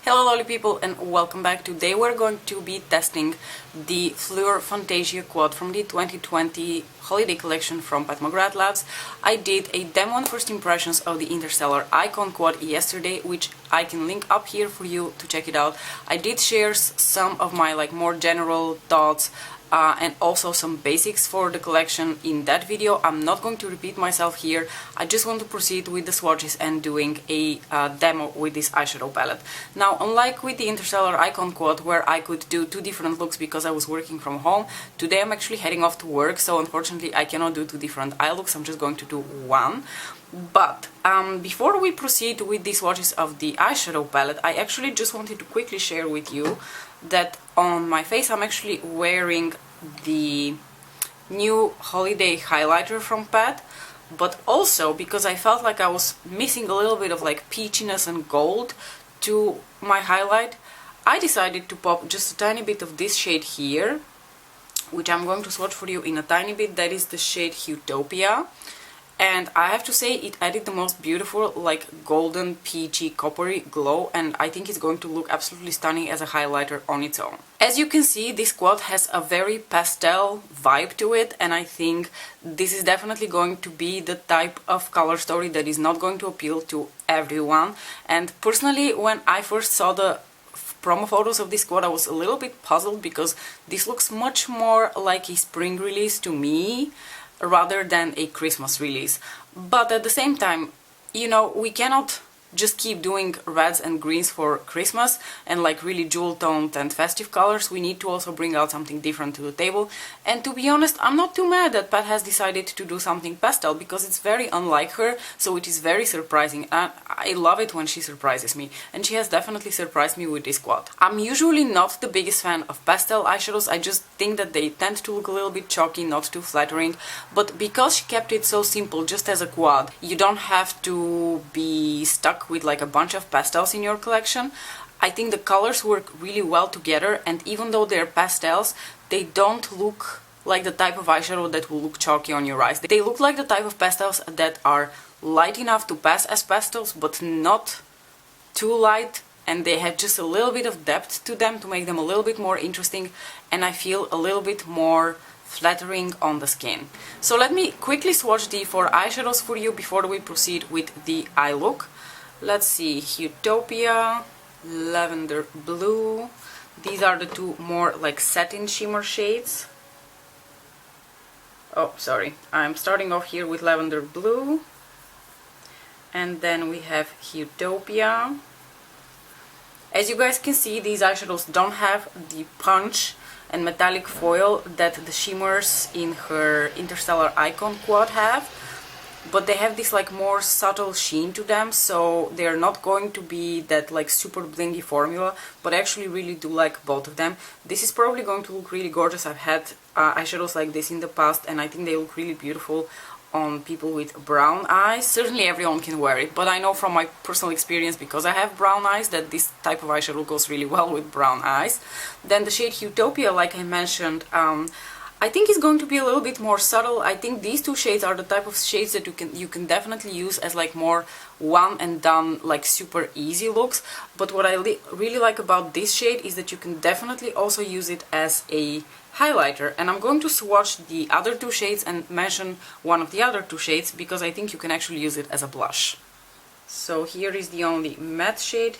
Hello lovely people and welcome back. Today we're going to be testing the Fleur Fantasia quad from the 2020 holiday collection from McGrath Labs. I did a demo and first impressions of the Interstellar Icon quad yesterday, which I can link up here for you to check it out. I did share some of my more general thoughts and also some basics for the collection in that video. I'm not going to repeat myself here. I just want to proceed with the swatches and doing a demo with this eyeshadow palette. Now, unlike with the Interstellar Icon quad where I could do two different looks because I was working from home, today I'm actually heading off to work, so unfortunately I cannot do two different eye looks. I'm just going to do one. But before we proceed with the swatches of the eyeshadow palette, I actually just wanted to quickly share with you that on my face I'm actually wearing the new holiday highlighter from Pat, but also because I felt like I was missing a little bit of peachiness and gold to my highlight, I decided to pop just a tiny bit of this shade here, which I'm going to swatch for you in a tiny bit. That is the shade Utopia. And I have to say it added the most beautiful golden peachy coppery glow, and I think it's going to look absolutely stunning as a highlighter on its own. As you can see, this quad has a very pastel vibe to it, and I think this is definitely going to be the type of color story that is not going to appeal to everyone. And personally, when I first saw the promo photos of this quad, I was a little bit puzzled because this looks much more like a spring release to me rather than a Christmas release. But at the same time, we cannot just keep doing reds and greens for Christmas and really jewel toned and festive colors. We need to also bring out something different to the table. And to be honest, I'm not too mad that Pat has decided to do something pastel, because it's very unlike her, so it is very surprising. And I love it when she surprises me, and she has definitely surprised me with this quad. I'm usually not the biggest fan of pastel eyeshadows. I just think that they tend to look a little bit chalky, not too flattering, but because she kept it so simple just as a quad, you don't have to be stuck with a bunch of pastels in your collection. I think the colors work really well together, and even though they're pastels, they don't look like the type of eyeshadow that will look chalky on your eyes. They look like the type of pastels that are light enough to pass as pastels, but not too light, and they have just a little bit of depth to them to make them a little bit more interesting, and I feel a little bit more flattering on the skin. So let me quickly swatch the four eyeshadows for you before we proceed with the eye look. Let's see, Utopia, Lavender Blue. These are the two more satin shimmer shades. Oh, sorry, I'm starting off here with Lavender Blue. And then we have Utopia. As you guys can see, these eyeshadows don't have the punch and metallic foil that the shimmers in her Interstellar Icon quad have, but they have this more subtle sheen to them, so they're not going to be that super blingy formula, but I actually really do like both of them. This is probably going to look really gorgeous. I've had eyeshadows like this in the past, and I think they look really beautiful on people with brown eyes. Certainly everyone can wear it, but I know from my personal experience, because I have brown eyes, that this type of eyeshadow goes really well with brown eyes. Then the shade Utopia, like I mentioned, I think it's going to be a little bit more subtle. I think these two shades are the type of shades that you can definitely use as more one and done, super easy looks. But what I really like about this shade is that you can definitely also use it as a highlighter. And I'm going to swatch the other two shades and mention one of the other two shades, because I think you can actually use it as a blush. So here is the only matte shade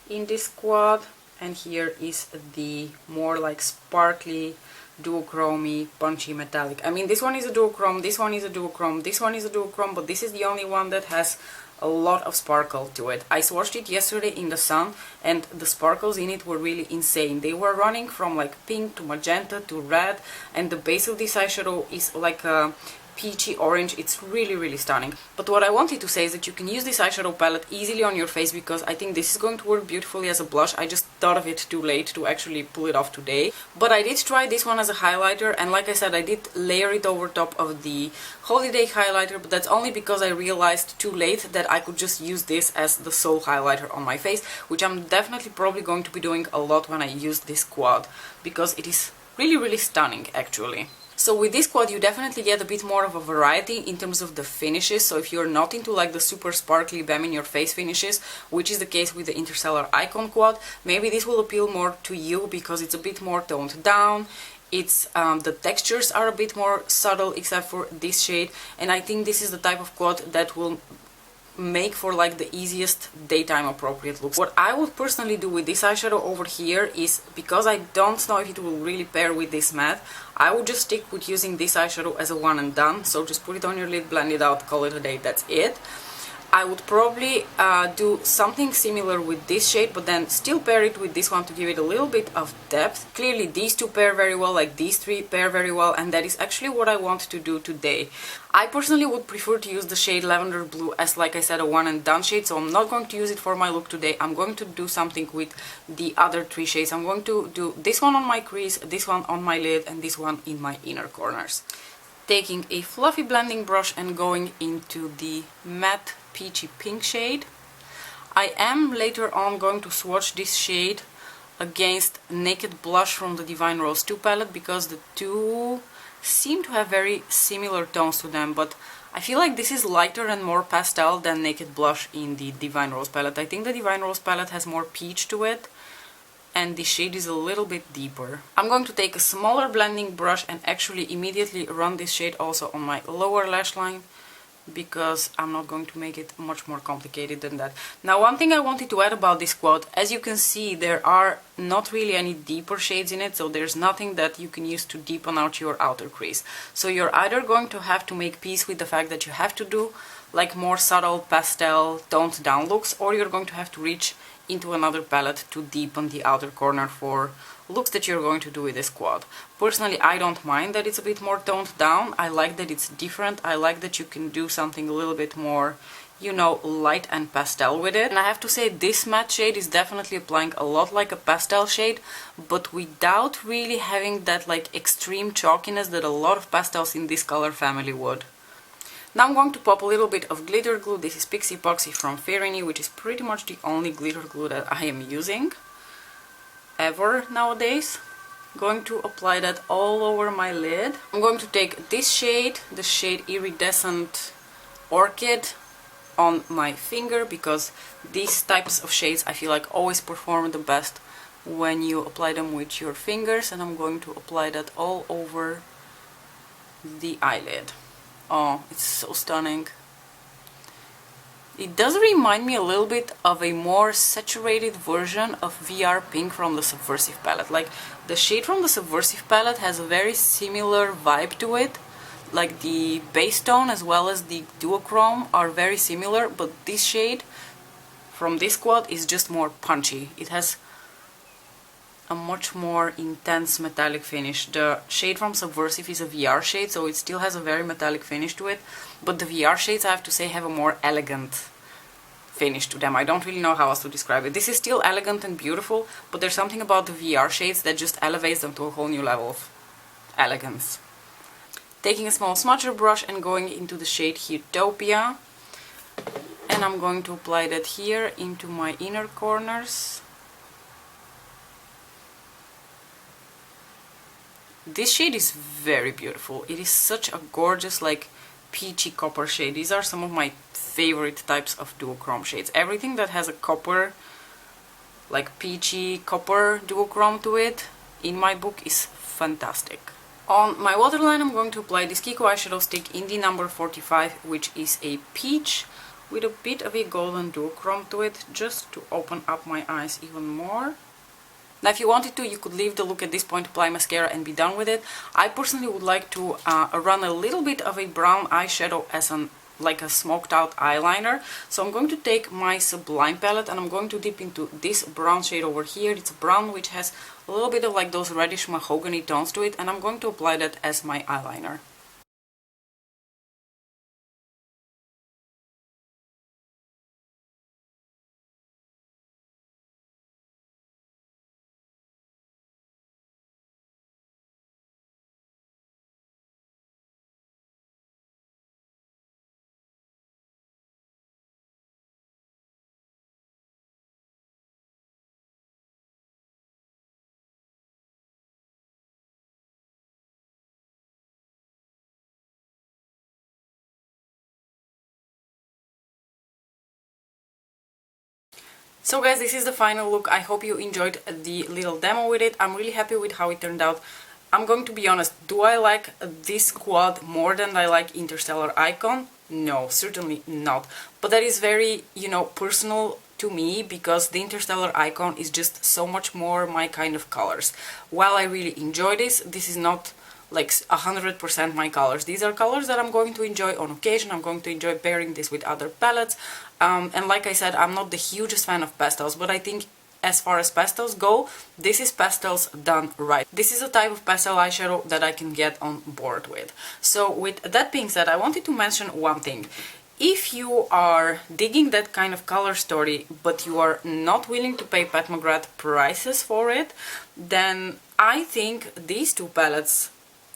in this quad, and here is the more sparkly duochromy, punchy metallic. I mean, this one is a duochrome, this one is a duochrome, this one is a duochrome, but this is the only one that has a lot of sparkle to it. I swatched it yesterday in the sun, and the sparkles in it were really insane. They were running from pink to magenta to red, and the base of this eyeshadow is a peachy orange. It's really stunning. But what I wanted to say is that you can use this eyeshadow palette easily on your face, because I think this is going to work beautifully as a blush. I just thought of it too late to actually pull it off today, but I did try this one as a highlighter, and like I said, I did layer it over top of the holiday highlighter, but that's only because I realized too late that I could just use this as the sole highlighter on my face, which I'm definitely probably going to be doing a lot when I use this quad, because it is really stunning actually. So with this quad you definitely get a bit more of a variety in terms of the finishes. So if you're not into like the super sparkly bam in your face finishes, which is the case with the Interstellar Icon quad, maybe this will appeal more to you because it's a bit more toned down. It's the textures are a bit more subtle except for this shade, and I think this is the type of quad that will make for like the easiest daytime appropriate looks. What I would personally do with this eyeshadow over here is, because I don't know if it will really pair with this matte, I would just stick with using this eyeshadow as a one and done. So just put it on your lid, blend it out, call it a day, that's it. I would probably do something similar with this shade, but then still pair it with this one to give it a little bit of depth. Clearly these two pair very well, like these three pair very well, and that is actually what I want to do today. I personally would prefer to use the shade Lavender Blue as, like I said, a one and done shade, so I'm not going to use it for my look today. I'm going to do something with the other three shades. I'm going to do this one on my crease, this one on my lid, and this one in my inner corners. Taking a fluffy blending brush and going into the matte peachy pink shade. I am later on going to swatch this shade against Naked Blush from the Divine Rose 2 palette, because the two seem to have very similar tones to them, but I feel like this is lighter and more pastel than Naked Blush in the Divine Rose palette. I think the Divine Rose palette has more peach to it, and the shade is a little bit deeper. I'm going to take a smaller blending brush and actually immediately run this shade also on my lower lash line, because I'm not going to make it much more complicated than that. Now, one thing I wanted to add about this quad, as you can see, there are not really any deeper shades in it, so there's nothing that you can use to deepen out your outer crease. So you're either going to have to make peace with the fact that you have to do like more subtle pastel toned down looks, or you're going to have to reach into another palette to deepen the outer corner for looks that you're going to do with this quad. Personally, I don't mind that it's a bit more toned down. I like that it's different. I like that you can do something a little bit more, you know, light and pastel with it. And I have to say, this matte shade is definitely applying a lot like a pastel shade, but without really having that like extreme chalkiness that a lot of pastels in this color family would. Now I'm going to pop a little bit of glitter glue. This is Pixie Poxy from Fairini, which is pretty much the only glitter glue that I am using ever nowadays. Going to apply that all over my lid. I'm going to take this shade, the shade Iridescent Orchid, on my finger, because these types of shades I feel like always perform the best when you apply them with your fingers, and I'm going to apply that all over the eyelid. Oh, it's so stunning. It does remind me a little bit of a more saturated version of VR Pink from the Subversive palette. Like, the shade from the Subversive palette has a very similar vibe to it. Like, the base tone as well as the duochrome are very similar, but this shade from this quad is just more punchy. It has a much more intense metallic finish. The shade from Subversive is a VR shade, so it still has a very metallic finish to it, but the VR shades, I have to say, have a more elegant finish to them. I don't really know how else to describe it. This is still elegant and beautiful, but there's something about the VR shades that just elevates them to a whole new level of elegance. Taking a small smudger brush and going into the shade Utopia, and I'm going to apply that here into my inner corners. This shade is very beautiful. It is such a gorgeous, like, peachy copper shade. These are some of my favorite types of duochrome shades. Everything that has a copper, like peachy copper duochrome to it, in my book is fantastic. On my waterline, I'm going to apply this Kiko eyeshadow stick in the number 45, which is a peach with a bit of a golden duochrome to it, just to open up my eyes even more. Now, if you wanted to, you could leave the look at this point, apply mascara and be done with it. I personally would like to run a little bit of a brown eyeshadow as like a smoked out eyeliner. So I'm going to take my Sublime palette and I'm going to dip into this brown shade over here. It's a brown which has a little bit of like those reddish mahogany tones to it, and I'm going to apply that as my eyeliner. So guys, this is the final look. I hope you enjoyed the little demo with it. I'm really happy with how it turned out. I'm going to be honest, do I like this quad more than I like Interstellar Icon? No, certainly not. But that is very, you know, personal to me, because the Interstellar Icon is just so much more my kind of colors. While I really enjoy this, this is not like 100% my colors. These are colors that I'm going to enjoy on occasion. I'm going to enjoy pairing this with other palettes. And like I said, I'm not the hugest fan of pastels, but I think as far as pastels go, this is pastels done right. This is a type of pastel eyeshadow that I can get on board with. So with that being said, I wanted to mention one thing. If you are digging that kind of color story, but you are not willing to pay Pat McGrath prices for it, then I think these two palettes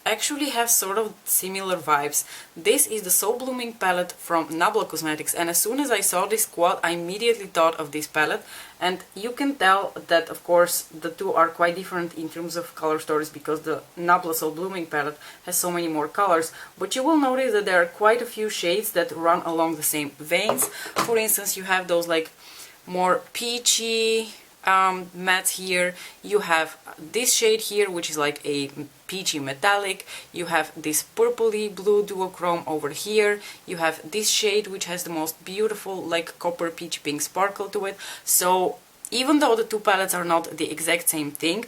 actually have sort of similar vibes. This is the Soul Blooming palette from Nabla Cosmetics, and as soon as I saw this quad, I immediately thought of this palette. And you can tell that, of course, the two are quite different in terms of color stories, because the Nabla Soul Blooming palette has so many more colors. But you will notice that there are quite a few shades that run along the same veins. For instance, you have those like more peachy mattes here. You have this shade here, which is like a peachy metallic. You have this purpley blue duochrome over here. You have this shade, which has the most beautiful like copper peach pink sparkle to it. So even though the two palettes are not the exact same thing,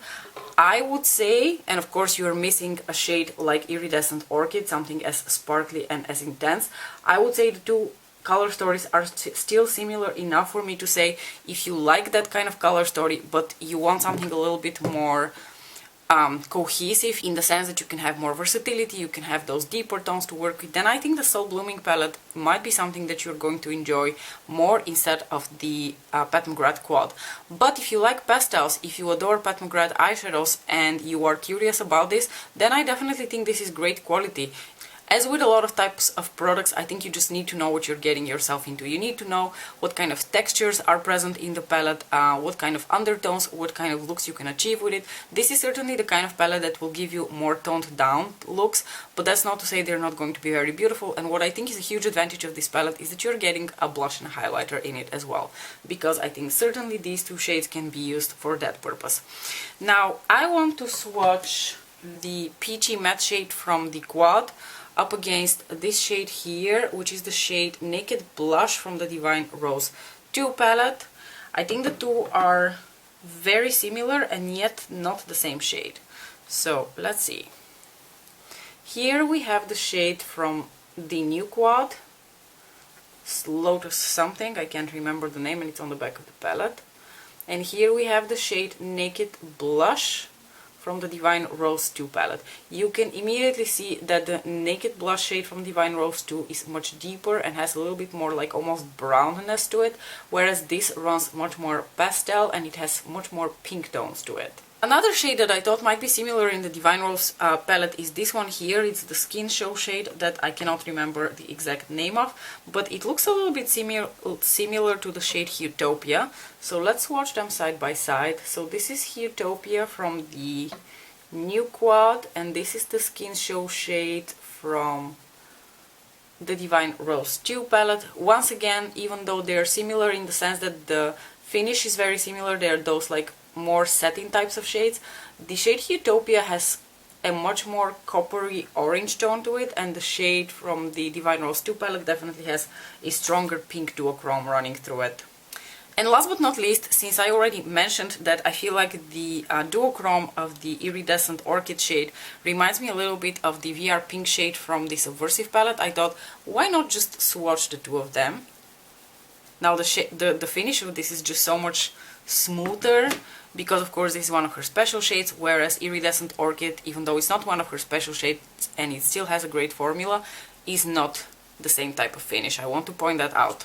I would say, and of course you're missing a shade like Iridescent Orchid, something as sparkly and as intense, I would say the two color stories are still similar enough for me to say, if you like that kind of color story but you want something a little bit more cohesive, in the sense that you can have more versatility, you can have those deeper tones to work with, then I think the Soul Blooming palette might be something that you're going to enjoy more instead of the Pat McGrath quad. But if you like pastels, if you adore Pat McGrath eyeshadows and you are curious about this, then I definitely think this is great quality. As with a lot of types of products, I think you just need to know what you're getting yourself into. You need to know what kind of textures are present in the palette, what kind of undertones, what kind of looks you can achieve with it. This is certainly the kind of palette that will give you more toned down looks, but that's not to say they're not going to be very beautiful. And what I think is a huge advantage of this palette is that you're getting a blush and highlighter in it as well, because I think certainly these two shades can be used for that purpose. Now, I want to swatch the peachy matte shade from the quad up against this shade here, which is the shade Naked Blush from the Divine Rose 2 palette. I think the two are very similar and yet not the same shade. So let's see. Here we have the shade from the new quad, Lotus something, I can't remember the name, and it's on the back of the palette. And here we have the shade Naked Blush from the Divine Rose 2 palette. You can immediately see that the Naked Blush shade from Divine Rose 2 is much deeper and has a little bit more like almost brownness to it, whereas this runs much more pastel and it has much more pink tones to it. Another shade that I thought might be similar in the Divine Rose palette is this one here. It's the Skin Show shade that I cannot remember the exact name of, but it looks a little bit similar to the shade Utopia. So let's watch them side by side. So this is Utopia from the new quad, and this is the Skin Show shade from the Divine Rose 2 palette. Once again, even though they're similar in the sense that the finish is very similar, they're those like more satin types of shades, the shade Utopia has a much more coppery orange tone to it, and the shade from the Divine Rose 2 palette definitely has a stronger pink duochrome running through it. And last but not least, since I already mentioned that I feel like the duochrome of the Iridescent Orchid shade reminds me a little bit of the VR Pink shade from the Subversive palette, I thought, why not just swatch the two of them? Now the finish of this is just so much smoother, because of course this is one of her special shades, whereas Iridescent Orchid, even though it's not one of her special shades and it still has a great formula, is not the same type of finish. I want to point that out.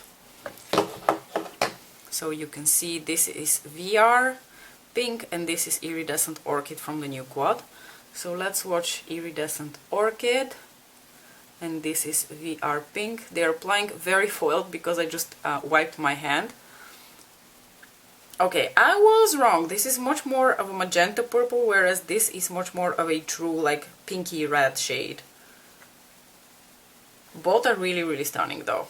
So you can see this is VR Pink and this is Iridescent Orchid from the new quad. So let's watch Iridescent Orchid, and this is VR Pink. They are applying very foiled because I just wiped my hand. Okay, I was wrong. This is much more of a magenta purple, whereas this is much more of a true like pinky red shade. Both are really, really stunning though.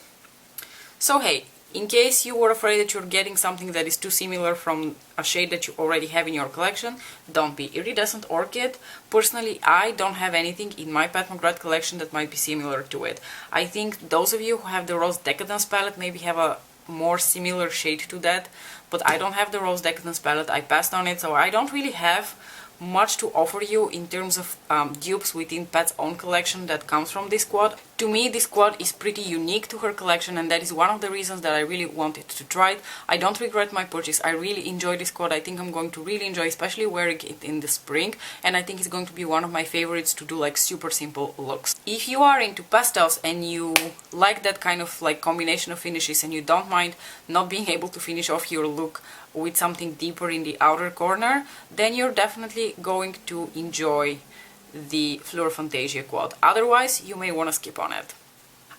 So hey, In case you were afraid that you're getting something that is too similar from a shade that you already have in your collection, don't be. Iridescent Orchid, personally, I don't have anything in my Pat McGrath collection that might be similar to it. I think those of you who have the Rose Decadence palette maybe have a more similar shade to that, but I don't have the Rose Decadence palette. I passed on it, so I don't really have much to offer you in terms of dupes within Pat's own collection that comes from this quad. To me, this quad is pretty unique to her collection, and that is one of the reasons that I really wanted to try it. I don't regret my purchase. I really enjoy this quad. I think I'm going to really enjoy, especially wearing it in the spring, and I think it's going to be one of my favorites to do like super simple looks. If you are into pastels and you like that kind of like combination of finishes and you don't mind not being able to finish off your look with something deeper in the outer corner, then you're definitely going to enjoy the Fleur Fantasia quad. Otherwise, you may want to skip on it.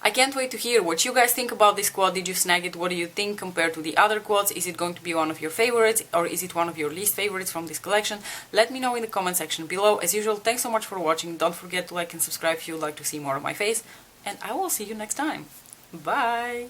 I can't wait to hear what you guys think about this quad. Did you snag it? What do you think compared to the other quads? Is it going to be one of your favorites, or is it one of your least favorites from this collection? Let me know in the comment section below. As usual, thanks so much for watching. Don't forget to like and subscribe if you'd like to see more of my face, and I will see you next time. Bye!